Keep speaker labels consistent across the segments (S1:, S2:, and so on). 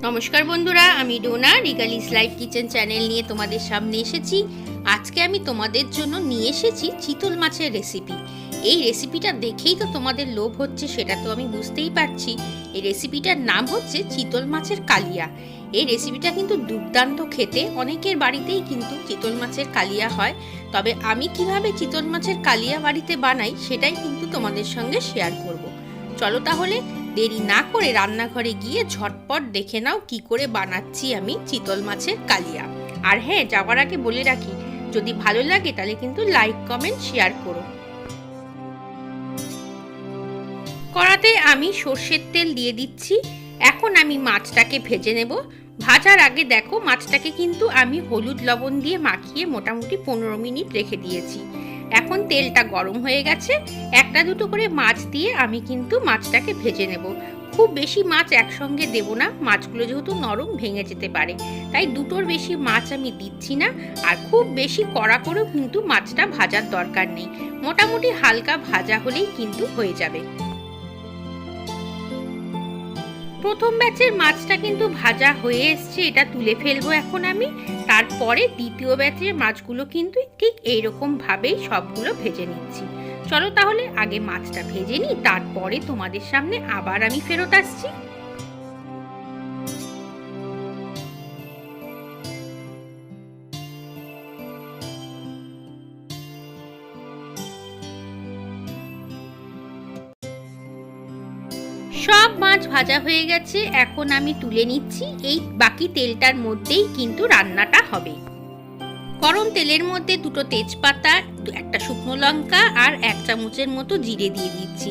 S1: নমস্কার বন্ধুরা, আমি ডোনা রিগালিস লাইফ কিচেন চ্যানেল নিয়ে তোমাদের সামনে এসেছি। আজকে আমি তোমাদের জন্য নিয়ে এসেছি চিতল মাছের রেসিপি। এই রেসিপিটা দেখেই তো তোমাদের লোভ হচ্ছে, সেটা তো আমি বুঝতেই পারছি। এই রেসিপিটার নাম হচ্ছে চিতল মাছের কালিয়া। এই রেসিপিটা কিন্তু দুর্দান্ত খেতে, অনেকের বাড়িতেই কিন্তু চিতল মাছের কালিয়া হয়। তবে আমি কিভাবে চিতল মাছের কালিয়া বাড়িতে বানাই সেটাই কিন্তু তোমাদের সঙ্গে শেয়ার করব। চলো তাহলে দেরি না করে রান্নাঘরে গিয়ে ঝটপট দেখে নাও কি করে বানাচ্ছি আমি চিতল মাছের কালিয়া। আর হ্যাঁ, যাওয়ার আগে বলে রাখি, যদি ভালো লাগে তাহলে কিন্তু লাইক কমেন্ট শেয়ার করো। কড়াতে আমি সর্ষের তেল দিয়ে দিচ্ছি। এখন আমি মাছটাকে ভেজে নেব। ভাজার আগে দেখো, মাছটাকে কিন্তু আমি হলুদ লবণ দিয়ে মাখিয়ে মোটামুটি 15 মিনিট রেখে দিয়েছি। এখন তেলটা গরম হয়ে গেছে, একটা দুটো করে মাছ দিয়ে আমি কিন্তু মাছটাকে ভেজে নেব। খুব বেশি মাছ একসঙ্গে দেব না, মাছগুলো যেহেতু নরম ভেঙে যেতে পারে, তাই দুটোর বেশি মাছ আমি দিচ্ছি না। আর খুব বেশি কড়া করেও কিন্তু মাছটা ভাজার দরকার নেই, মোটামুটি হালকা ভাজা হলেই কিন্তু হয়ে যাবে। প্রথম ব্যাচের মাছটা কিন্তু ভাজা হয়ে এসছে, এটা তুলে ফেলবো এখন আমি। তারপরে দ্বিতীয় ব্যাচের মাছগুলো কিন্তু ঠিক এইরকম ভাবেই সবগুলো ভেজে নিচ্ছি। চলো তাহলে আগে মাছটা ভেজে নিই, তারপরে তোমাদের সামনে আবার আমি ফেরত আসছি। সব মাছ ভাজা হয়ে গেছে, এখন আমি তুলে নিচ্ছি। এই বাকি তেলটার মধ্যেই কিন্তু রান্নাটা হবে। গরম তেলের মধ্যে দুটো তেজপাতা, একটা শুকনো লঙ্কা আর 1 চামচের মতো জিরে দিয়ে দিচ্ছি।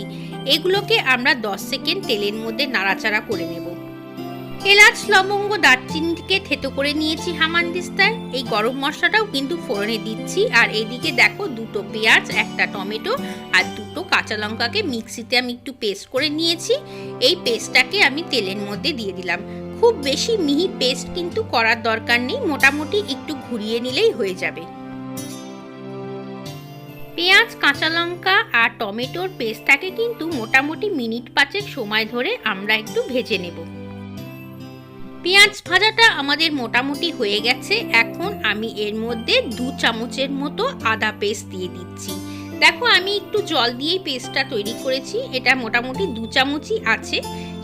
S1: এগুলোকে আমরা 10 সেকেন্ড তেলের মধ্যে নাড়াচাড়া করে নেব। এলাচ, লবঙ্গ, দারচিনিকে থেতো করে নিয়েছি হামানদিস্তায়। এই গরম মশলাটাও কিন্তু ফোড়নে দিচ্ছি। আর এইদিকে দেখো, দুটো পেঁয়াজ, একটা টমেটো আর দুটো কাঁচা লঙ্কাকে মিক্সিতে আমি একটু পেস্ট করে নিয়েছি। এই পেস্টটাকে আমি তেলের মধ্যে দিয়ে দিলাম। খুব বেশি মিহি পেস্ট কিন্তু করার দরকার নেই, মোটামুটি একটু ঘুরিয়ে নিলেই হয়ে যাবে। পেঁয়াজ, কাঁচা লঙ্কা আর টমেটোর পেস্টটাকে কিন্তু মোটামুটি মিনিট 5 সময় ধরে আমরা একটু ভেজে নেব। পেঁয়াজ ভাজাটা আমাদের মোটামুটি হয়ে গেছে। এখন আমি এর মধ্যে 2 চামচের মতো আদা পেস্ট দিয়ে দিচ্ছি। দেখো, আমি একটু জল দিয়েই পেস্টটা তৈরি করেছি, এটা মোটামুটি 2 চামচই আছে।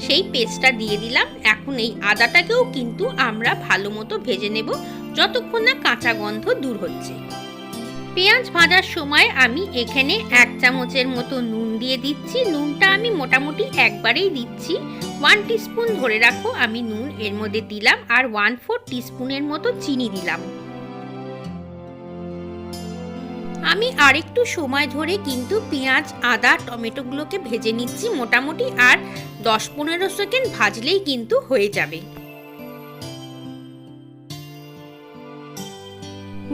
S1: সেই পেস্টটা দিয়ে দিলাম। এখন এই আদাটাকেও কিন্তু আমরা ভালো মতো ভেজে নেব, যতক্ষণ না কাঁচা গন্ধ দূর হচ্ছে। পেঁয়াজ ভাজার সময় আমি এখানে 1 চামচের মতো নুন দিয়ে দিচ্ছি। নুনটা আমি মোটামুটি একবারেই দিচ্ছি। 1 টিস্পুন ধরে রাখো আমি নুন এর মধ্যে দিলাম, আর 1/4 টিস্পুনের মতো চিনি দিলাম। আমি আরেকটু সময় ধরে কিন্তু পেঁয়াজ, আদা, টমেটোগুলোকে ভেজে নিচ্ছি মোটামুটি, আর 10-15 সেকেন্ড ভাজলেই কিন্তু হয়ে যাবে।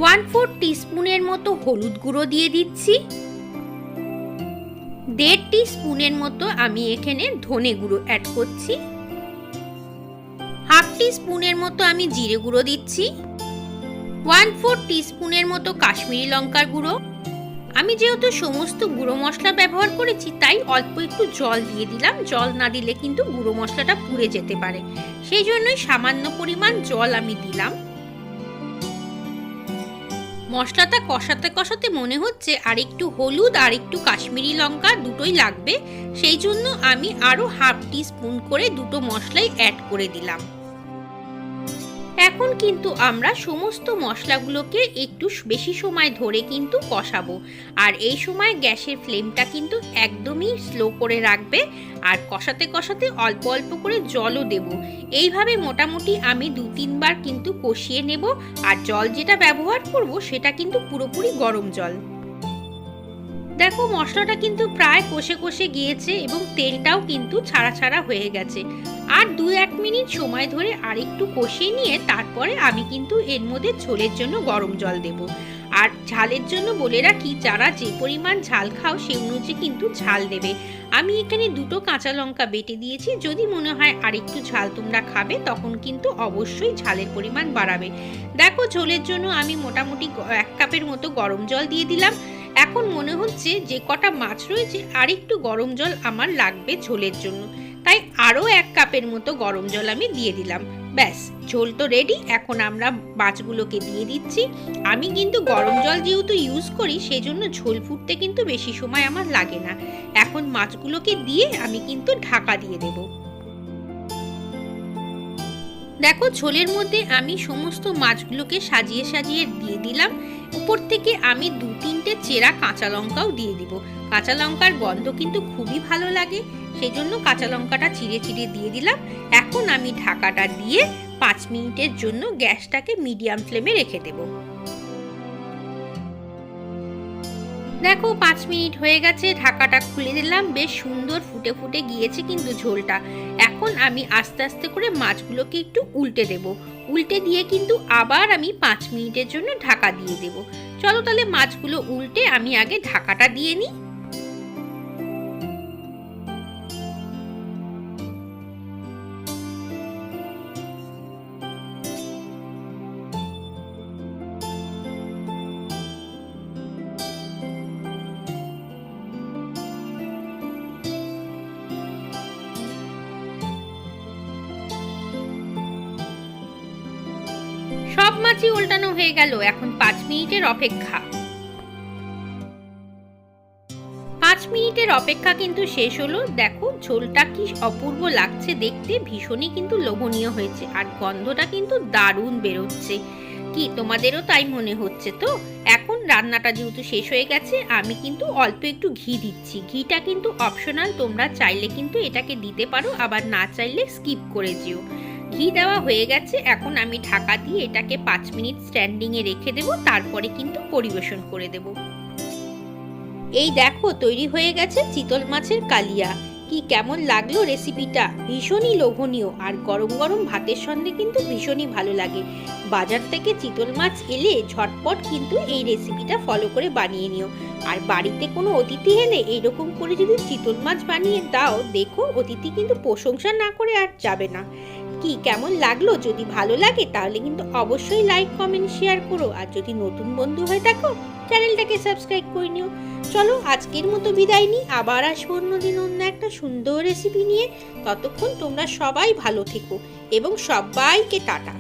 S1: 1/4 টিস্পুনের মতো হলুদ গুঁড়ো দিয়ে দিচ্ছি। 1.5 টিস্পুনের মতো আমি এখানে ধনে গুঁড়ো অ্যাড করছি। 1/2 টিস্পুনের মতো আমি জিরে গুঁড়ো দিচ্ছি। 1/4 টিস্পুনের মতো কাশ্মীরি লঙ্কার গুঁড়ো। আমি যেহেতু সমস্ত গুঁড়ো মশলা ব্যবহার করেছি, তাই অল্প একটু জল দিয়ে দিলাম। জল না দিলে কিন্তু গুঁড়ো মশলাটা পুড়ে যেতে পারে, সেই জন্যই সামান্য পরিমাণ জল আমি দিলাম। মশলাটা কষাতে কষাতে মনে হচ্ছে আর একটু হলুদ আর একটু কাশ্মীরি লঙ্কা দুটোই লাগবে, সেই জন্য আমি আরো 1/2 টিস্পুন করে দুটো মশলাই অ্যাড করে দিলাম। এখন কিন্তু আমরা সমস্ত মশলাগুলোকে একটু বেশি সময় ধরে কিন্তু কষাবো। আর এই সময় গ্যাসের ফ্লেমটা কিন্তু একদমই স্লো করে রাখবে, আর কষাতে কষাতে অল্প অল্প করে জলও দেব। এইভাবে মোটামুটি আমি 2-3 বার কিন্তু কষিয়ে নেব। আর জল যেটা ব্যবহার করব সেটা কিন্তু পুরোপুরি গরম জল। দেখো, মশলাটা কিন্তু প্রায় কষে কষে গিয়েছে এবং তেলটাও কিন্তু ছাড়া ছাড়া হয়ে গেছে। আর 2-1 মিনিট সময় ধরে আরেকটু কষিয়ে নিয়ে তারপরে আমি কিন্তু এর মধ্যে ঝোলের জন্য গরম জল দেব। আর ঝালের জন্য বলে রাখি, যারা যে পরিমাণ ঝাল খাও সেই অনুযায়ী কিন্তু ঝাল দেবে। আমি এখানে 2টো কাঁচা লঙ্কা বেটে দিয়েছি, যদি মনে হয় আরেকটু ঝাল তোমরা খাবে তখন কিন্তু অবশ্যই ঝালের পরিমাণ বাড়াবে। দেখো, ঝোলের জন্য আমি মোটামুটি 1 কাপের মতো গরম জল দিয়ে দিলাম। এখন মনে হচ্ছে যে কটা মাছ রয়েছে আরেকটু গরম জল আমার লাগবে ঝোলের জন্য, তাই আরও 1 কাপের মতো গরম জল আমি দিয়ে দিলাম। ব্যাস, ঝোল তো রেডি। এখন আমরা মাছগুলোকে দিয়ে দিচ্ছি। আমি কিন্তু গরম জল যেহেতু ইউজ করি, সেজন্য ঝোল ফুটতে কিন্তু বেশি সময় আমার লাগে না। এখন মাছগুলোকে দিয়ে আমি কিন্তু ঢাকা দিয়ে দেব। দেখো, ঝোলের মধ্যে আমি সমস্ত মাছগুলোকে সাজিয়ে সাজিয়ে দিয়ে দিলাম। উপর থেকে আমি 2-3টে চেরা কাঁচা লঙ্কাও দিয়ে দিব। কাঁচা লঙ্কার গন্ধ কিন্তু খুবই ভালো লাগে, সেই জন্য কাঁচা লঙ্কাটা চিড়ে চিড়ে দিয়ে দিলাম। এখন আমি ঢাকাটা দিয়ে 5 মিনিটের জন্য গ্যাসটাকে মিডিয়াম ফ্লেমে রেখে দেব। দেখো, 5 মিনিট হয়ে গেছে, ঢাকাটা খুলে দিলাম। বেশ সুন্দর ফুটে ফুটে গিয়েছে কিন্তু ঝোলটা। এখন আমি আস্তে আস্তে করে মাছগুলোকে একটু উল্টে দেব। উল্টে দিয়ে কিন্তু আবার আমি 5 মিনিটের জন্য ঢাকা দিয়ে দেব। চলো তাহলে মাছগুলো উল্টে আমি আগে ঢাকাটা দিয়ে নিই। সব মাছই উল্টানো হয়ে গেল। এখন 5 মিনিটের অপেক্ষা। 5 মিনিটের অপেক্ষা কিন্তু শেষ হলো। দেখো, ঝোলটা কি অপূর্ব লাগছে দেখতে, ভীষণই কিন্তু লোভনীয় হয়েছে, আর গন্ধটা কিন্তু দারুণ বেরোচ্ছে। কি তোমাদেরও তাই মনে হচ্ছে তো? এখন রান্নাটা যেহেতু শেষ হয়ে গেছে, আমি কিন্তু অল্প একটু ঘি দিচ্ছি। ঘিটা কিন্তু অপশনাল, তোমরা চাইলে কিন্তু এটাকে দিতে পারো, আবার না চাইলে স্কিপ করে যেও। ঘি দেওয়া হয়ে গেছে। এখন আমি ঢাকা দিয়ে এটাকে 5 মিনিট স্ট্যান্ডিংয়ে রেখে দেব, তারপরে কিন্তু পরিবেশন করে দেব। এই দেখো, তৈরি হয়ে গেছে চিতল মাছের কালিয়া। কি কেমন লাগলো রেসিপিটা? ভীষণই লোভনীয়, আর গরম গরম ভাতের সঙ্গে কিন্তু ভীষণই ভালো লাগে। বাজার থেকে চিতল মাছ এলে ঝটপট কিন্তু এই রেসিপিটা ফলো করে বানিয়ে নিও। আর বাড়িতে কোনো অতিথি এলে এইরকম করে যদি চিতল মাছ বানিয়ে দাও, দেখো অতিথি কিন্তু প্রশংসা না করে আর যাবে না। কি কেমন লাগলো? যদি ভালো লাগে তাহলে কিন্তু অবশ্যই লাইক, কমেন্ট, শেয়ার করো। আর যদি নতুন বন্ধু হয়ে থাকো, চ্যানেলটাকে সাবস্ক্রাইব করে নিও। চলো আজকের মতো বিদায় নিই। আবার আসবো অন্যদিন অন্য একটা সুন্দর রেসিপি নিয়ে। ততক্ষণ তোমরা সবাই ভালো থেকো এবং সবাইকে টাটা।